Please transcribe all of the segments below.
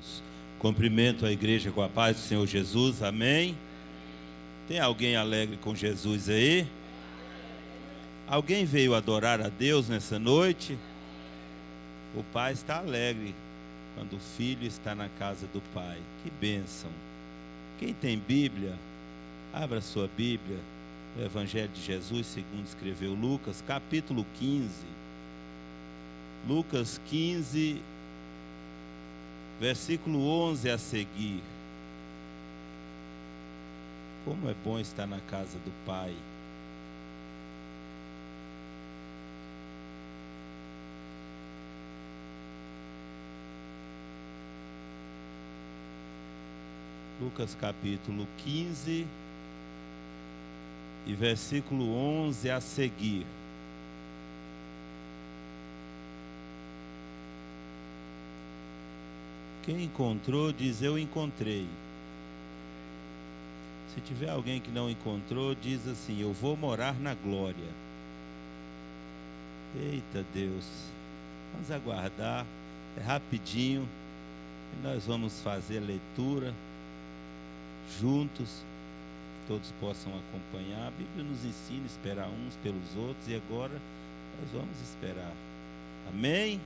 Deus. Cumprimento a igreja com a paz do Senhor Jesus, amém? Tem alguém alegre com Jesus aí? Alguém veio adorar a Deus nessa noite? O pai está alegre quando o filho está na casa do pai. Que bênção! Quem tem Bíblia, abra sua Bíblia, o Evangelho de Jesus, segundo escreveu Lucas, capítulo 15. Lucas 15, versículo 11 a seguir. Como é bom estar na casa do Pai. Lucas capítulo 15 e versículo 11 a seguir. Quem encontrou, diz eu encontrei. Se tiver alguém que não encontrou, diz assim, eu vou morar na glória. Eita Deus, vamos aguardar, é rapidinho, e nós vamos fazer a leitura juntos, que todos possam acompanhar. A Bíblia nos ensina a esperar uns pelos outros, e agora nós vamos esperar. Amém?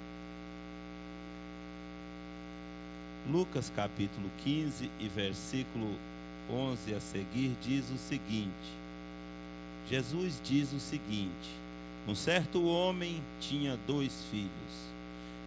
Lucas capítulo 15 e versículo 11 a seguir diz o seguinte: Jesus diz o seguinte: um certo homem tinha 2 filhos,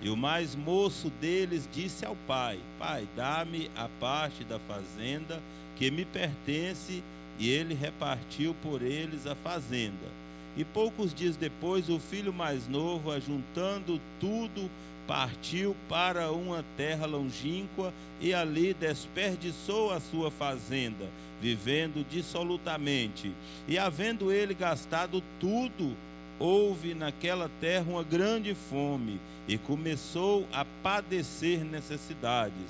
e o mais moço deles disse ao pai: Pai, dá-me a parte da fazenda que me pertence, e ele repartiu por eles a fazenda. E poucos dias depois, o filho mais novo, ajuntando tudo, partiu para uma terra longínqua e ali desperdiçou a sua fazenda, vivendo dissolutamente. E havendo ele gastado tudo, houve naquela terra uma grande fome, e começou a padecer necessidades.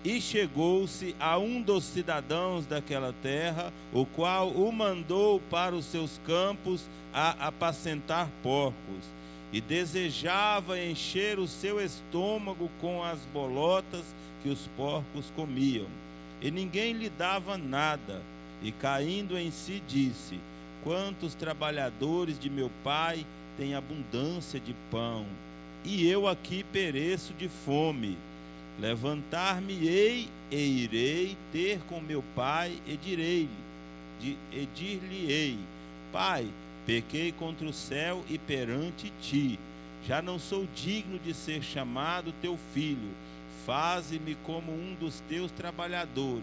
E chegou-se a um dos cidadãos daquela terra, o qual o mandou para os seus campos a apacentar porcos. E desejava encher o seu estômago com as bolotas que os porcos comiam. E ninguém lhe dava nada. E caindo em si disse: quantos trabalhadores de meu pai têm abundância de pão, e eu aqui pereço de fome. Levantar-me-ei e irei ter com meu pai e dir-lhe-ei: Pai, pequei contra o céu e perante ti, já não sou digno de ser chamado teu filho, faze-me como um dos teus trabalhadores.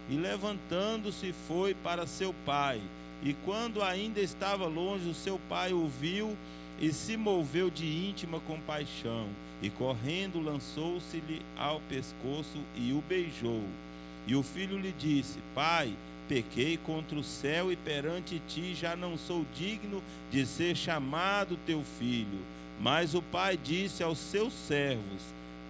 E levantando-se foi para seu pai, e quando ainda estava longe, o seu pai o viu e se moveu de íntima compaixão, e correndo lançou-se-lhe ao pescoço e o beijou. E o filho lhe disse: Pai, pequei contra o céu e perante ti, já não sou digno de ser chamado teu filho. Mas o pai disse aos seus servos: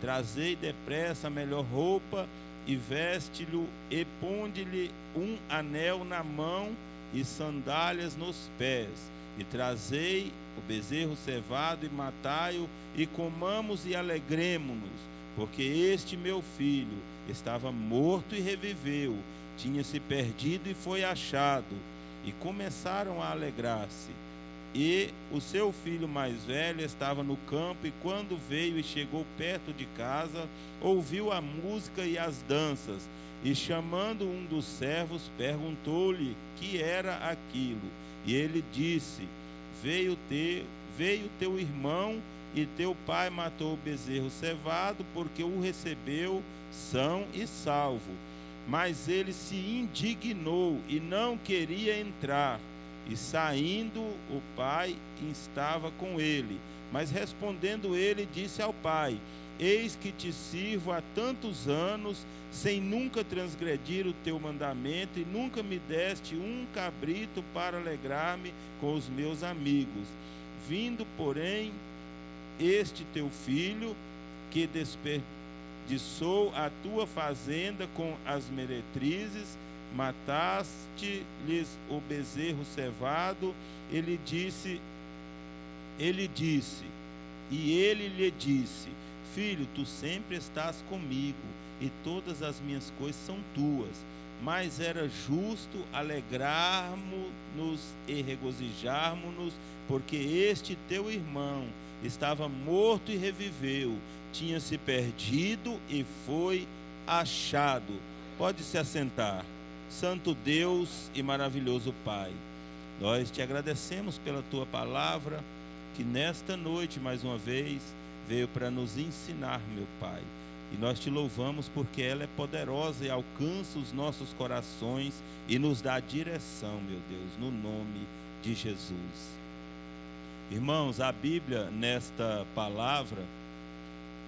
trazei depressa a melhor roupa e veste-lhe, e ponde-lhe um anel na mão e sandálias nos pés, e trazei o bezerro cevado e matai-o, e comamos e alegremo-nos, porque este meu filho estava morto e reviveu, tinha se perdido e foi achado. E começaram a alegrar-se. E o seu filho mais velho estava no campo, e quando veio e chegou perto de casa, ouviu a música e as danças, e chamando um dos servos, perguntou-lhe que era aquilo. E ele disse: veio teu irmão, e teu pai matou o bezerro cevado, porque o recebeu são e salvo. Mas ele se indignou e não queria entrar. E saindo, o pai estava com ele. Mas respondendo ele, disse ao pai: eis que te sirvo há tantos anos, sem nunca transgredir o teu mandamento, e nunca me deste um cabrito para alegrar-me com os meus amigos. Vindo, porém, este teu filho, que desperdiçou a tua fazenda com as meretrizes, mataste-lhes o bezerro cevado. Ele lhe disse: Filho, tu sempre estás comigo, e todas as minhas coisas são tuas. Mas era justo alegrarmos-nos e regozijarmos-nos, porque este teu irmão estava morto e reviveu, tinha se perdido e foi achado. Pode se assentar. Santo Deus e maravilhoso Pai, nós te agradecemos pela tua palavra, que nesta noite, mais uma vez, veio para nos ensinar, meu Pai. E nós te louvamos porque ela é poderosa e alcança os nossos corações e nos dá direção, meu Deus, no nome de Jesus. Irmãos, a Bíblia, nesta palavra,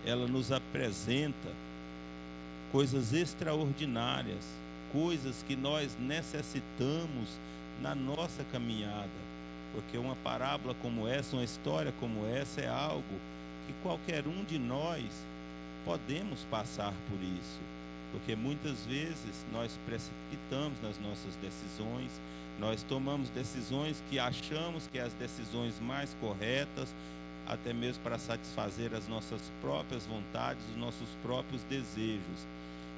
ela nos apresenta coisas extraordinárias, coisas que nós necessitamos na nossa caminhada, porque uma parábola como essa, uma história como essa é algo que qualquer um de nós podemos passar por isso, porque muitas vezes nós precipitamos nas nossas decisões, nós tomamos decisões que achamos que as decisões mais corretas, até mesmo para satisfazer as nossas próprias vontades, os nossos próprios desejos.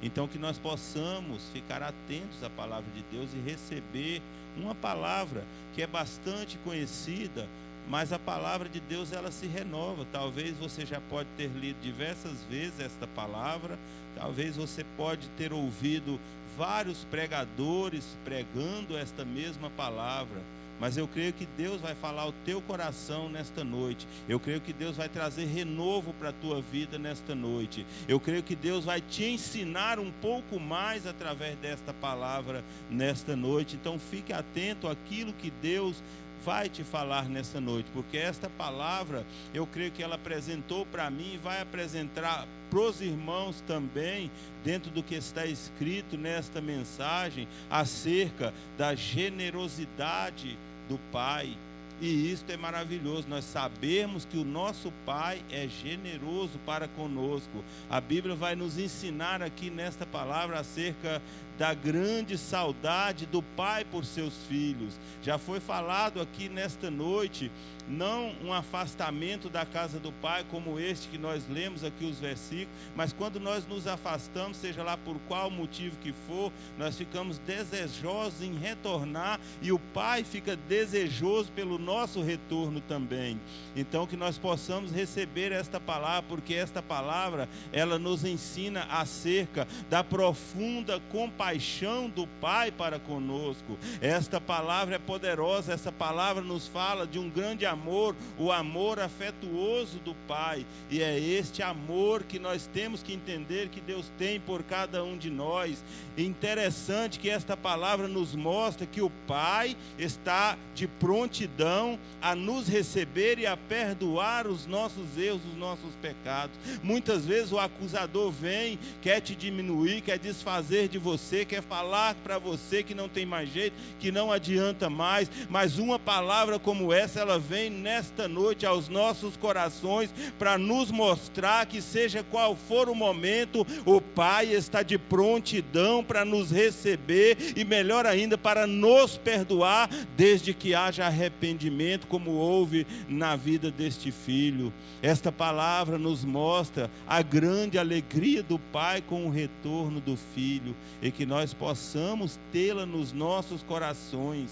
Então que nós possamos ficar atentos à palavra de Deus e receber uma palavra que é bastante conhecida, mas a palavra de Deus, ela se renova. Talvez você já pode ter lido diversas vezes esta palavra, talvez você pode ter ouvido vários pregadores pregando esta mesma palavra, mas eu creio que Deus vai falar ao teu coração nesta noite. Eu creio que Deus vai trazer renovo para a tua vida nesta noite. Eu creio que Deus vai te ensinar um pouco mais através desta palavra nesta noite. Então fique atento àquilo que Deus vai te falar nessa noite, porque esta palavra, eu creio que ela apresentou para mim e vai apresentar para os irmãos também, dentro do que está escrito nesta mensagem, acerca da generosidade do Pai. E isto é maravilhoso, nós sabemos que o nosso Pai é generoso para conosco. A Bíblia vai nos ensinar aqui nesta palavra acerca da grande saudade do Pai por seus filhos. Já foi falado aqui nesta noite, não um afastamento da casa do Pai como este que nós lemos aqui os versículos, mas quando nós nos afastamos, seja lá por qual motivo que for, nós ficamos desejosos em retornar e o Pai fica desejoso pelo nosso retorno também. Então que nós possamos receber esta palavra, porque esta palavra, ela nos ensina acerca da profunda compaixão do Pai para conosco. Esta palavra é poderosa, essa palavra nos fala de um grande amor, o amor afetuoso do Pai, e é este amor que nós temos que entender que Deus tem por cada um de nós. Interessante que esta palavra nos mostra que o Pai está de prontidão a nos receber e a perdoar os nossos erros, os nossos pecados. Muitas vezes o acusador vem, quer te diminuir, quer desfazer de você, quer falar para você que não tem mais jeito, que não adianta mais, mas uma palavra como essa, ela vem nesta noite aos nossos corações para nos mostrar que seja qual for o momento, o Pai está de prontidão para nos receber e melhor ainda para nos perdoar, desde que haja arrependimento, como houve na vida deste filho. Esta palavra nos mostra a grande alegria do Pai com o retorno do filho, e que nós possamos tê-la nos nossos corações.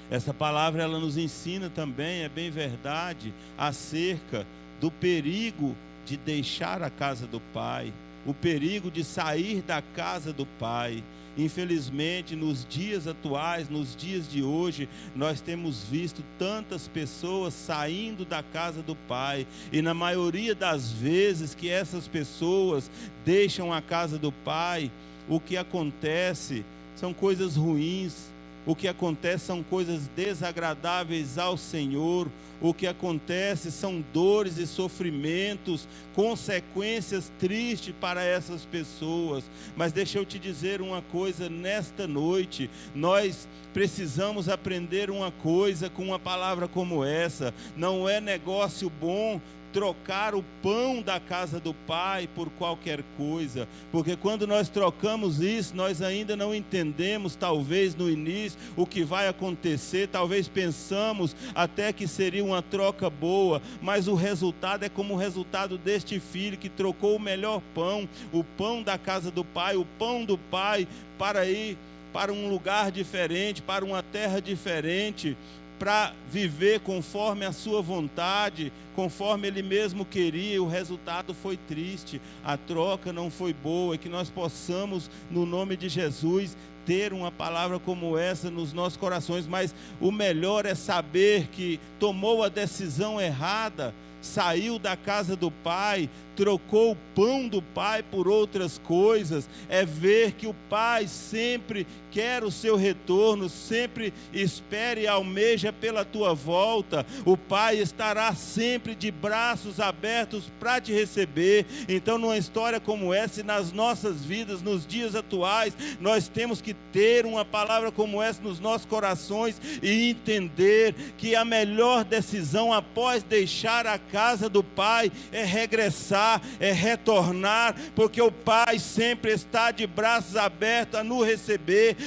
Essa palavra, ela nos ensina também, é bem verdade, acerca do perigo de deixar a casa do Pai, o perigo de sair da casa do Pai. Infelizmente, nos dias atuais, nos dias de hoje, nós temos visto tantas pessoas saindo da casa do Pai, e na maioria das vezes que essas pessoas deixam a casa do Pai, o que acontece são coisas ruins, o que acontece são coisas desagradáveis ao Senhor, o que acontece são dores e sofrimentos, consequências tristes para essas pessoas. Mas deixa eu te dizer uma coisa nesta noite, nós precisamos aprender uma coisa com uma palavra como essa. Não é negócio bom trocar o pão da casa do Pai por qualquer coisa, porque quando nós trocamos isso, nós ainda não entendemos, talvez no início, o que vai acontecer, talvez pensamos até que seria uma troca boa, mas o resultado é como o resultado deste filho que trocou o melhor pão, o pão da casa do Pai, o pão do Pai, para ir para um lugar diferente, para uma terra diferente, para viver conforme a sua vontade, conforme ele mesmo queria. O resultado foi triste, a troca não foi boa, e que nós possamos, no nome de Jesus, ter uma palavra como essa nos nossos corações. Mas o melhor é saber que tomou a decisão errada, saiu da casa do Pai, trocou o pão do Pai por outras coisas, é ver que o Pai sempre quer o seu retorno, sempre espera e almeja pela tua volta. O Pai estará sempre de braços abertos para te receber. Então, numa história como essa, e nas nossas vidas, nos dias atuais, nós temos que ter uma palavra como essa nos nossos corações e entender que a melhor decisão após deixar a casa do Pai é regressar, é retornar, porque o Pai sempre está de braços abertos a nos receber.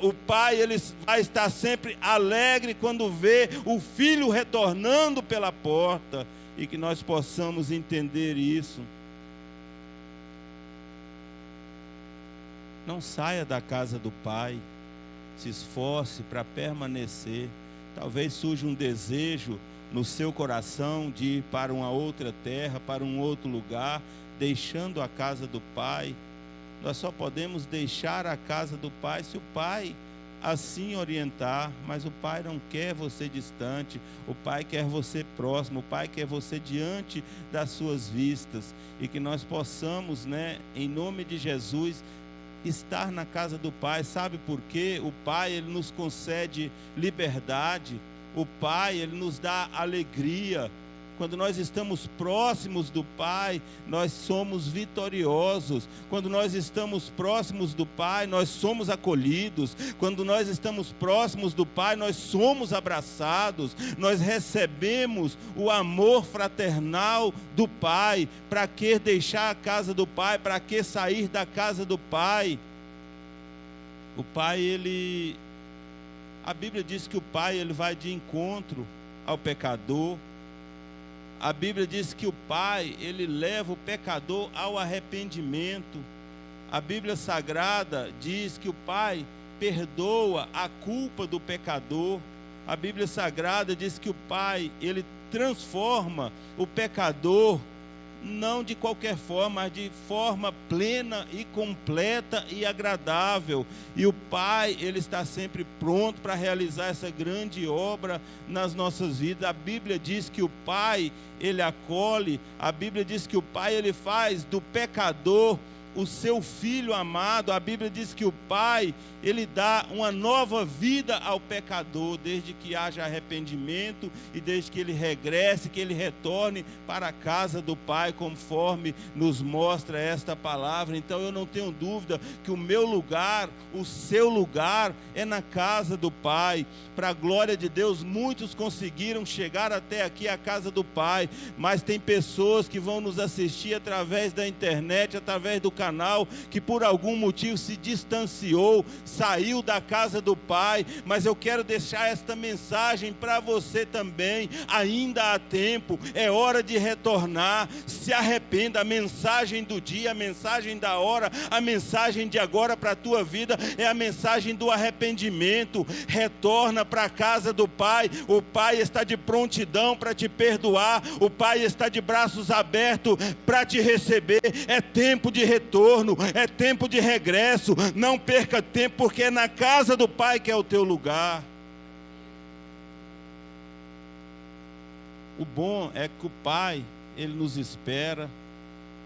O Pai, ele vai estar sempre alegre quando vê o Filho retornando pela porta, e que nós possamos entender isso. Não saia da casa do Pai, se esforce para permanecer. Talvez surja um desejo no seu coração de ir para uma outra terra, para um outro lugar, deixando a casa do Pai. Nós só podemos deixar a casa do Pai se o Pai assim orientar, mas o Pai não quer você distante, o Pai quer você próximo, o Pai quer você diante das suas vistas, e que nós possamos, em nome de Jesus, estar na casa do Pai. Sabe por quê? O Pai, ele nos concede liberdade. O Pai, ele nos dá alegria. Quando nós estamos próximos do Pai, nós somos vitoriosos. Quando nós estamos próximos do Pai, nós somos acolhidos. Quando nós estamos próximos do Pai, nós somos abraçados. Nós recebemos o amor fraternal do Pai. Para que deixar a casa do Pai? Para que sair da casa do Pai? O Pai, a Bíblia diz que o Pai, ele vai de encontro ao pecador. A Bíblia diz que o Pai, ele leva o pecador ao arrependimento. A Bíblia Sagrada diz que o Pai perdoa a culpa do pecador. A Bíblia Sagrada diz que o Pai, ele transforma o pecador, não de qualquer forma, mas de forma plena e completa e agradável. E o Pai, ele está sempre pronto para realizar essa grande obra nas nossas vidas. A Bíblia diz que o Pai, ele acolhe. A Bíblia diz que o Pai, ele faz do pecador o seu filho amado. A Bíblia diz que o Pai, ele dá uma nova vida ao pecador, desde que haja arrependimento e desde que ele regresse, que ele retorne para a casa do Pai, conforme nos mostra esta palavra. Então eu não tenho dúvida que o meu lugar, o seu lugar é na casa do Pai. Para a glória de Deus, muitos conseguiram chegar até aqui, a casa do Pai, mas tem pessoas que vão nos assistir através da internet, através do canal, que por algum motivo se distanciou, saiu da casa do Pai. Mas eu quero deixar esta mensagem para você também. Ainda há tempo, é hora de retornar. Se arrependa. A mensagem do dia, a mensagem da hora, a mensagem de agora para a tua vida é a mensagem do arrependimento. Retorna para a casa do Pai. O Pai está de prontidão para te perdoar. O Pai está de braços abertos para te receber. É tempo de retorno, é tempo de regresso. Não perca tempo, porque é na casa do Pai que é o teu lugar. O bom é que o Pai, ele nos espera.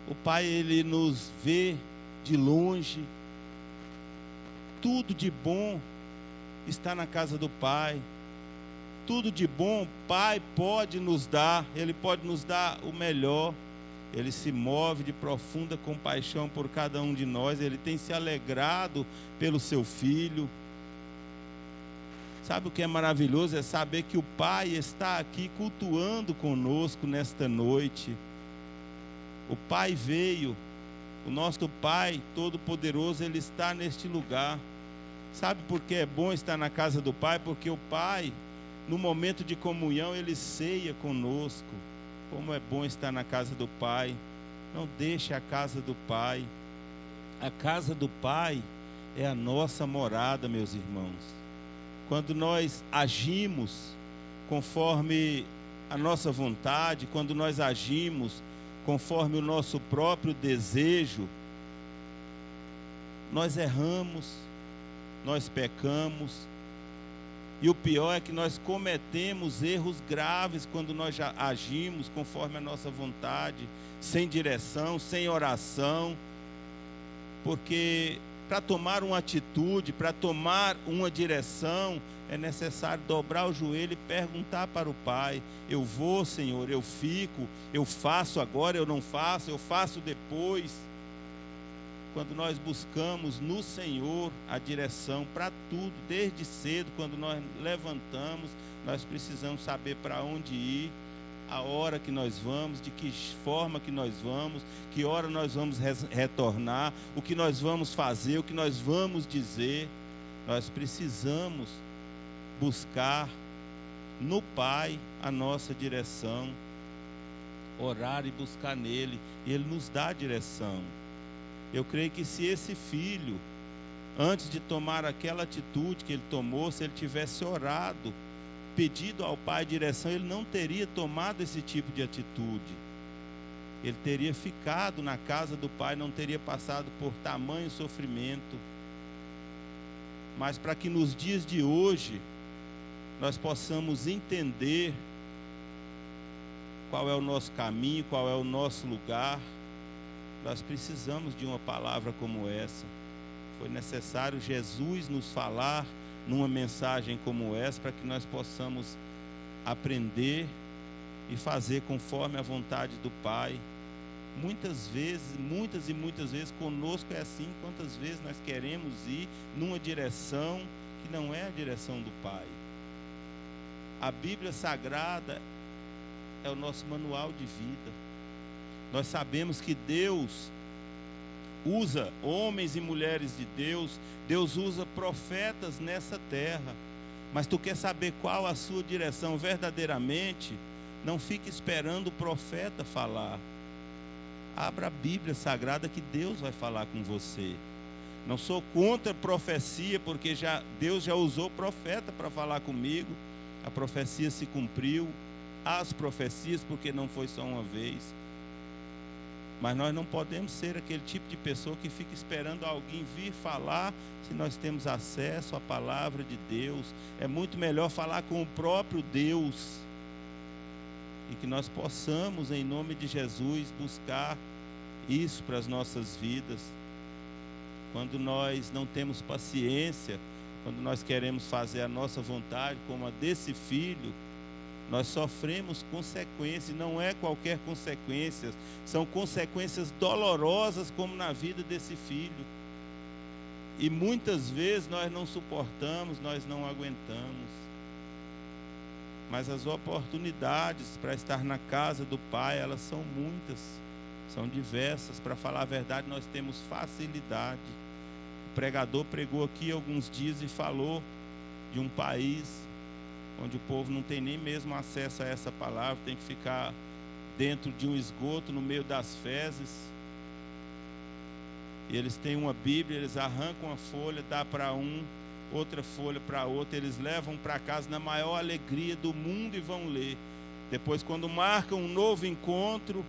O Pai, ele nos vê de longe. Tudo de bom está na casa do Pai. Tudo de bom o Pai pode nos dar. Ele pode nos dar o melhor. Ele se move de profunda compaixão por cada um de nós. Ele tem se alegrado pelo seu Filho. Sabe o que é maravilhoso? É saber que o Pai está aqui cultuando conosco nesta noite. O Pai veio, o nosso Pai Todo-Poderoso, Ele está neste lugar. Sabe por que é bom estar na casa do Pai? Porque o Pai, no momento de comunhão, Ele ceia conosco. Como é bom estar na casa do Pai. Não deixe a casa do Pai. A casa do Pai é a nossa morada, meus irmãos. Quando nós agimos conforme a nossa vontade, quando nós agimos conforme o nosso próprio desejo, nós erramos, nós pecamos, e o pior é que nós cometemos erros graves quando nós agimos conforme a nossa vontade, sem direção, sem oração, porque para tomar uma atitude, para tomar uma direção, é necessário dobrar o joelho e perguntar para o Pai: eu vou, Senhor, eu fico, eu faço agora, eu não faço, eu faço depois. Quando nós buscamos no Senhor a direção para tudo, desde cedo, quando nós levantamos, nós precisamos saber para onde ir, a hora que nós vamos, de que forma que nós vamos, que hora nós vamos retornar, o que nós vamos fazer, o que nós vamos dizer. Nós precisamos buscar no Pai a nossa direção, orar e buscar nele, e ele nos dá a direção. Eu creio que se esse filho, antes de tomar aquela atitude que ele tomou, se ele tivesse orado, pedido ao Pai direção, ele não teria tomado esse tipo de atitude. Ele teria ficado na casa do Pai, não teria passado por tamanho sofrimento. Mas para que nos dias de hoje nós possamos entender qual é o nosso caminho, qual é o nosso lugar, nós precisamos de uma palavra como essa. Foi necessário Jesus nos falar numa mensagem como essa, para que nós possamos aprender e fazer conforme a vontade do Pai. Muitas e muitas vezes conosco é assim. Quantas vezes nós queremos ir numa direção que não é a direção do Pai. A Bíblia Sagrada é o nosso manual de vida. Nós sabemos que Deus usa homens e mulheres de Deus, Deus usa profetas nessa terra, mas tu quer saber qual a sua direção verdadeiramente? Não fique esperando o profeta falar. Abra a Bíblia Sagrada que Deus vai falar com você. Não sou contra profecia, porque Deus já usou profeta para falar comigo. A profecia se cumpriu, as profecias, porque não foi só uma vez. Mas nós não podemos ser aquele tipo de pessoa que fica esperando alguém vir falar, se nós temos acesso à palavra de Deus. É muito melhor falar com o próprio Deus. E que nós possamos, em nome de Jesus, buscar isso para as nossas vidas. Quando nós não temos paciência, quando nós queremos fazer a nossa vontade, como a desse filho, nós sofremos consequências, não é qualquer consequência, são consequências dolorosas, como na vida desse filho. E muitas vezes nós não suportamos, nós não aguentamos. Mas as oportunidades para estar na casa do Pai, elas são muitas, são diversas. Para falar a verdade, nós temos facilidade. O pregador pregou aqui alguns dias e falou de um país onde o povo não tem nem mesmo acesso a essa palavra, tem que ficar dentro de um esgoto, no meio das fezes. E eles têm uma Bíblia, eles arrancam a folha, dá para um, outra folha para outro, eles levam para casa na maior alegria do mundo e vão ler. Depois, quando marcam um novo encontro,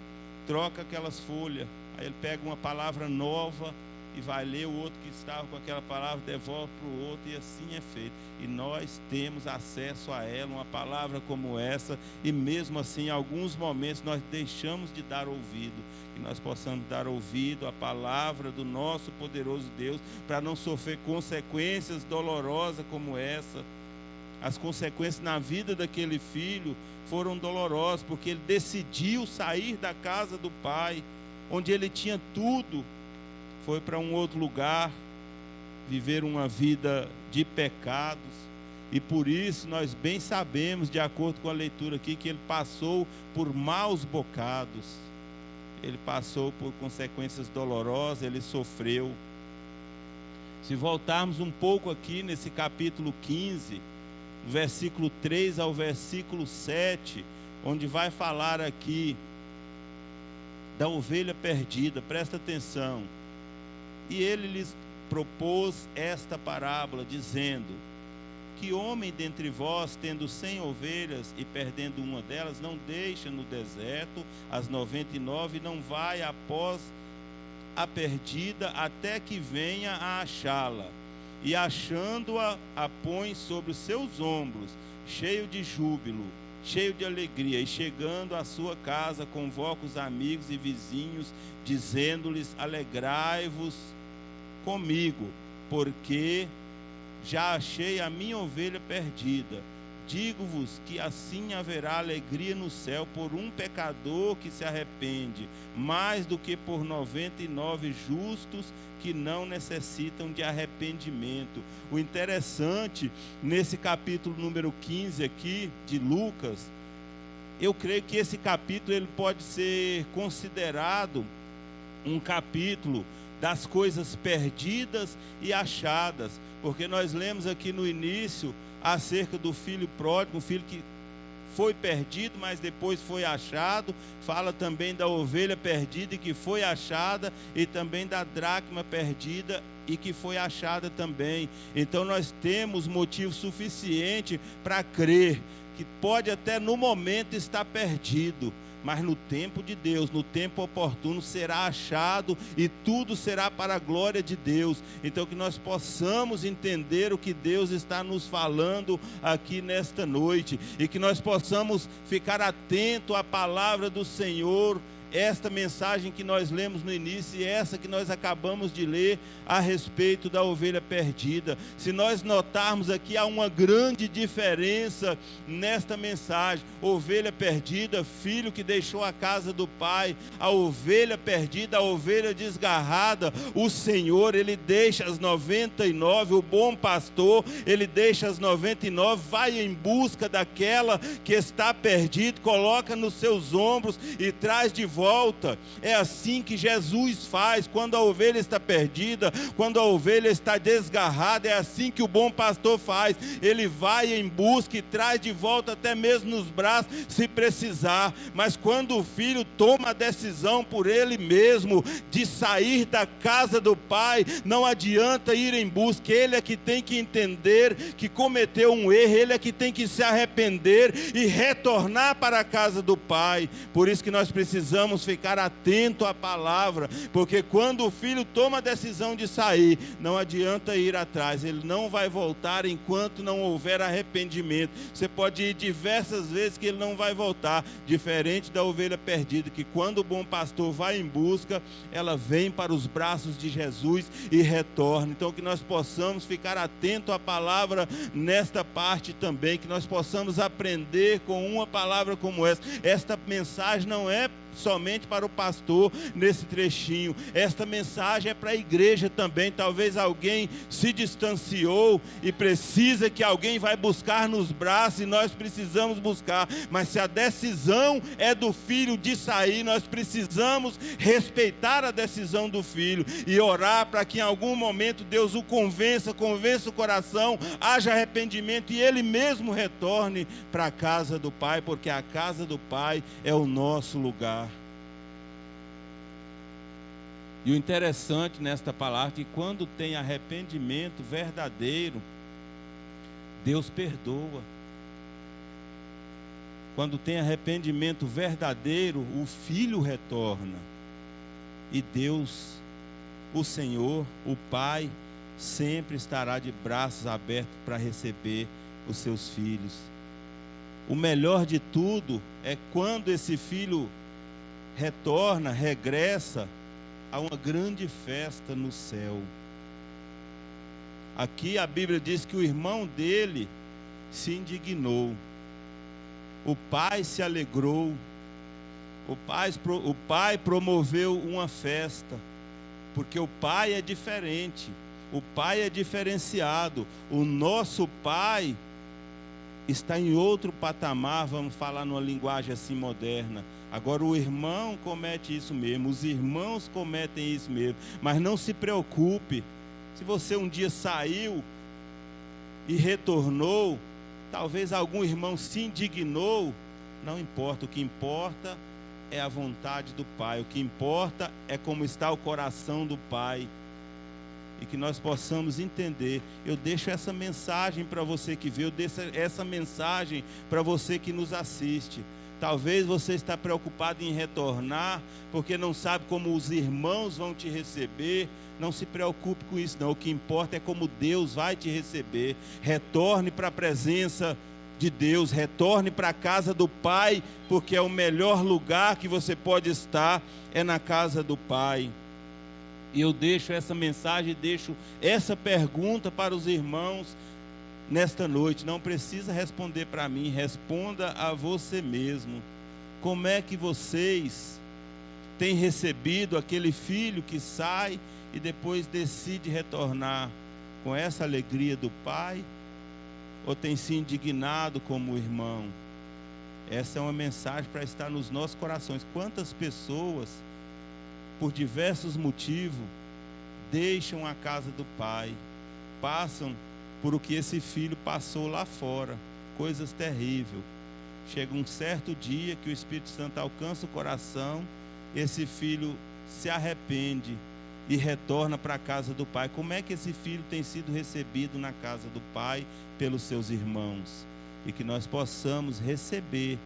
troca aquelas folhas. Aí ele pega uma palavra nova e vai ler, o outro que estava com aquela palavra devolve para o outro, e assim é feito. E nós temos acesso a ela, uma palavra como essa, e mesmo assim, em alguns momentos, nós deixamos de dar ouvido. Que nós possamos dar ouvido à palavra do nosso poderoso Deus, para não sofrer consequências dolorosas como essa. As consequências na vida daquele filho foram dolorosas, porque ele decidiu sair da casa do pai, onde ele tinha tudo, foi para um outro lugar, viver uma vida de pecados, E por isso nós bem sabemos, de acordo com a leitura aqui, que ele passou por maus bocados. Ele passou por consequências dolorosas, ele sofreu. Se voltarmos um pouco aqui nesse capítulo 15, do versículo 3 ao versículo 7, onde vai falar aqui da ovelha perdida, presta atenção. E ele lhes propôs esta parábola, dizendo: que homem dentre vós, tendo 100 ovelhas e perdendo uma delas, não deixa no deserto as 99 e não vai após a perdida até que venha a achá-la? E achando-a, a põe sobre os seus ombros, cheio de júbilo, cheio de alegria, e chegando à sua casa, convoca os amigos e vizinhos, dizendo-lhes: alegrai-vos comigo, porque já achei a minha ovelha perdida. Digo-vos que assim haverá alegria no céu por um pecador que se arrepende, mais do que por 99 justos que não necessitam de arrependimento. O interessante, nesse capítulo número 15 aqui, de Lucas, eu creio que esse capítulo ele pode ser considerado um capítulo das coisas perdidas e achadas, porque nós lemos aqui no início acerca do filho pródigo, um filho que foi perdido, mas depois foi achado. Fala também da ovelha perdida e que foi achada, e também da dracma perdida e que foi achada também. Então nós temos motivo suficiente para crer que pode até no momento estar perdido, mas no tempo de Deus, no tempo oportuno, será achado e tudo será para a glória de Deus. Então que nós possamos entender o que Deus está nos falando aqui nesta noite, e que nós possamos ficar atento à palavra do Senhor, esta mensagem que nós lemos no início e essa que nós acabamos de ler a respeito da ovelha perdida. Se nós notarmos aqui, há uma grande diferença nesta mensagem. Ovelha perdida, filho que deixou a casa do pai. A ovelha perdida, a ovelha desgarrada, o Senhor, ele deixa as 99, o bom pastor, ele deixa as 99, vai em busca daquela que está perdida, coloca nos seus ombros e traz de volta. É assim que Jesus faz quando a ovelha está perdida, quando a ovelha está desgarrada. É assim que o bom pastor faz. Ele vai em busca e traz de volta, até mesmo nos braços, se precisar. Mas quando o filho toma a decisão por ele mesmo de sair da casa do pai, não adianta ir em busca. Ele é que tem que entender que cometeu um erro, ele é que tem que se arrepender e retornar para a casa do pai. Por isso que nós precisamos ficar atento à palavra, porque quando o filho toma a decisão de sair, não adianta ir atrás, ele não vai voltar enquanto não houver arrependimento. Você pode ir diversas vezes que ele não vai voltar, diferente da ovelha perdida, que quando o bom pastor vai em busca, ela vem para os braços de Jesus e retorna. Então que nós possamos ficar atento à palavra nesta parte também, que nós possamos aprender com uma palavra como essa. Esta mensagem não é somente para o pastor nesse trechinho, esta mensagem é para a igreja também. Talvez alguém se distanciou e precisa que alguém vai buscar nos braços, e nós precisamos buscar, mas se a decisão é do filho de sair, nós precisamos respeitar a decisão do filho e orar para que em algum momento Deus o convença o coração, haja arrependimento e ele mesmo retorne para a casa do pai, porque a casa do pai é o nosso lugar. E o interessante nesta palavra é que quando tem arrependimento verdadeiro, Deus perdoa. Quando tem arrependimento verdadeiro, o filho retorna. E Deus, o Senhor, o Pai, sempre estará de braços abertos para receber os seus filhos. O melhor de tudo é quando esse filho retorna, regressa, há uma grande festa no céu. Aqui a Bíblia diz que o irmão dele se indignou, o pai se alegrou, o pai promoveu uma festa, porque o pai é diferente, o pai é diferenciado. O nosso pai está em outro patamar, vamos falar numa linguagem assim moderna. Agora o irmão comete isso mesmo, os irmãos cometem isso mesmo, mas não se preocupe, se você um dia saiu e retornou, talvez algum irmão se indignou, não importa, o que importa é a vontade do Pai, o que importa é como está o coração do Pai, e que nós possamos entender. Eu deixo essa mensagem para você que vê, eu deixo essa mensagem para você que nos assiste. Talvez você está preocupado em retornar, porque não sabe como os irmãos vão te receber. Não se preocupe com isso não, o que importa é como Deus vai te receber. Retorne para a presença de Deus, retorne para a casa do Pai, porque é o melhor lugar que você pode estar, é na casa do Pai. E eu deixo essa mensagem, deixo essa pergunta para os irmãos nesta noite. Não precisa responder para mim, responda a você mesmo. Como é que vocês têm recebido aquele filho que sai e depois decide retornar? Com essa alegria do Pai? Ou tem se indignado como irmão? Essa é uma mensagem para estar nos nossos corações. Quantas pessoas, por diversos motivos, deixam a casa do Pai, passam por o que esse filho passou lá fora, coisas terríveis. Chega um certo dia que o Espírito Santo alcança o coração, esse filho se arrepende e retorna para a casa do Pai. Como é que esse filho tem sido recebido na casa do Pai pelos seus irmãos? E que nós possamos receber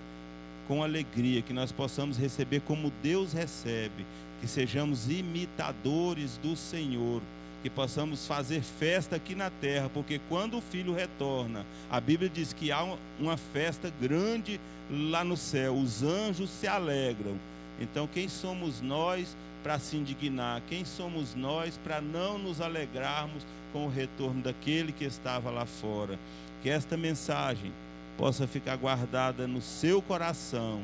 com alegria, que nós possamos receber como Deus recebe, que sejamos imitadores do Senhor, que possamos fazer festa aqui na terra, porque quando o filho retorna, a Bíblia diz que há uma festa grande lá no céu, os anjos se alegram. Então quem somos nós para se indignar? Quem somos nós para não nos alegrarmos com o retorno daquele que estava lá fora? Que esta mensagem possa ficar guardada no seu coração,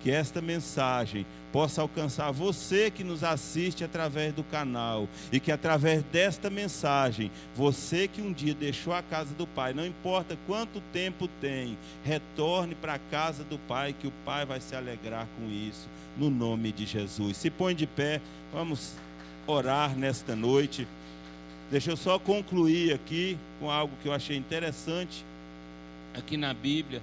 que esta mensagem possa alcançar você que nos assiste através do canal, e que através desta mensagem, você que um dia deixou a casa do Pai, não importa quanto tempo tem, retorne para a casa do Pai, que o Pai vai se alegrar com isso, no nome de Jesus. Se põe de pé, vamos orar nesta noite. Deixa eu só concluir aqui com algo que eu achei interessante aqui na Bíblia.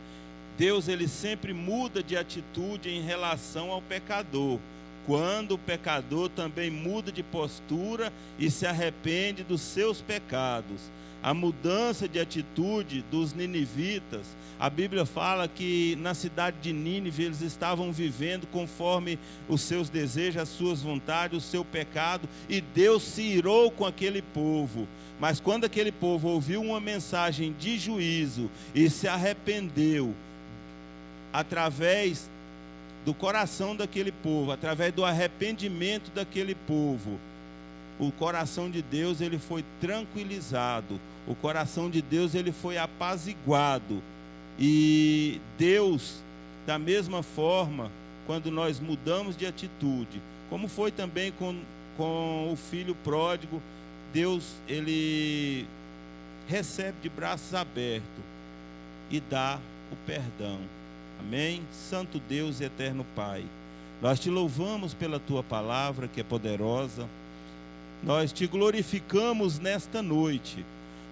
Deus, ele sempre muda de atitude em relação ao pecador, quando o pecador também muda de postura e se arrepende dos seus pecados. A mudança de atitude dos ninivitas, a Bíblia fala que na cidade de Nínive eles estavam vivendo conforme os seus desejos, as suas vontades, o seu pecado, e Deus se irou com aquele povo. Mas quando aquele povo ouviu uma mensagem de juízo e se arrependeu, através do coração daquele povo, através do arrependimento daquele povo, o coração de Deus ele foi tranquilizado, o coração de Deus ele foi apaziguado. E Deus, da mesma forma, quando nós mudamos de atitude, como foi também com o filho pródigo, Deus ele recebe de braços abertos e dá o perdão. Amém? Santo Deus e eterno Pai, nós te louvamos pela tua palavra que é poderosa, nós te glorificamos nesta noite,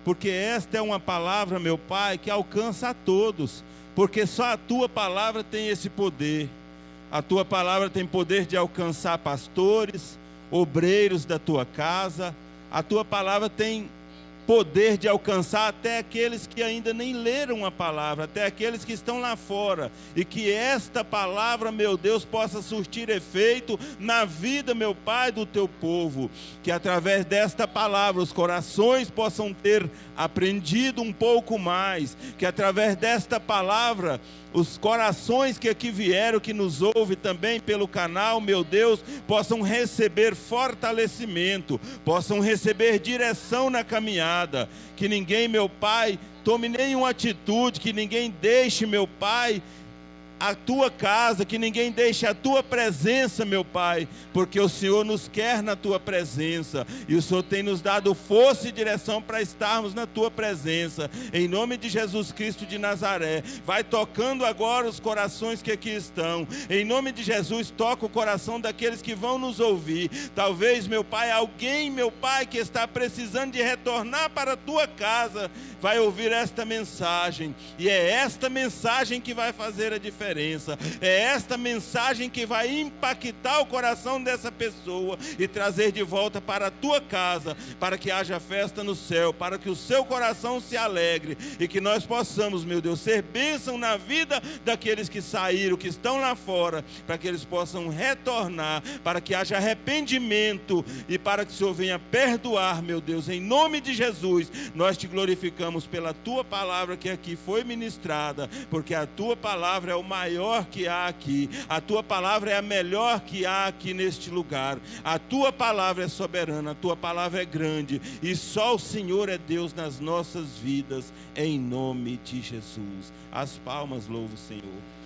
porque esta é uma palavra, meu Pai, que alcança a todos, porque só a tua palavra tem esse poder. A tua palavra tem poder de alcançar pastores, obreiros da tua casa, a tua palavra tem poder de alcançar até aqueles que ainda nem leram a palavra, até aqueles que estão lá fora, e que esta palavra, meu Deus, possa surtir efeito na vida, meu Pai, do teu povo, que através desta palavra os corações possam ter aprendido um pouco mais, que através desta palavra os corações que aqui vieram, que nos ouvem também pelo canal, meu Deus, possam receber fortalecimento, possam receber direção na caminhada, que ninguém, meu Pai, tome nenhuma atitude, que ninguém deixe, meu Pai, a tua casa, que ninguém deixe a tua presença, meu Pai, porque o Senhor nos quer na tua presença, e o Senhor tem nos dado força e direção para estarmos na tua presença, em nome de Jesus Cristo de Nazaré. Vai tocando agora os corações que aqui estão, em nome de Jesus, toca o coração daqueles que vão nos ouvir. Talvez, meu Pai, alguém, meu Pai, que está precisando de retornar para a tua casa, vai ouvir esta mensagem, e é esta mensagem que vai fazer a diferença. É esta mensagem que vai impactar o coração dessa pessoa e trazer de volta para a tua casa, para que haja festa no céu, para que o seu coração se alegre e que nós possamos, meu Deus, ser bênção na vida daqueles que saíram, que estão lá fora, para que eles possam retornar, para que haja arrependimento e para que o Senhor venha perdoar, meu Deus, em nome de Jesus. Nós te glorificamos pela tua palavra que aqui foi ministrada, porque a tua palavra é o maior que há aqui, a tua palavra é a melhor que há aqui neste lugar, a tua palavra é soberana, a tua palavra é grande, e só o Senhor é Deus nas nossas vidas, em nome de Jesus. As palmas louvam o Senhor.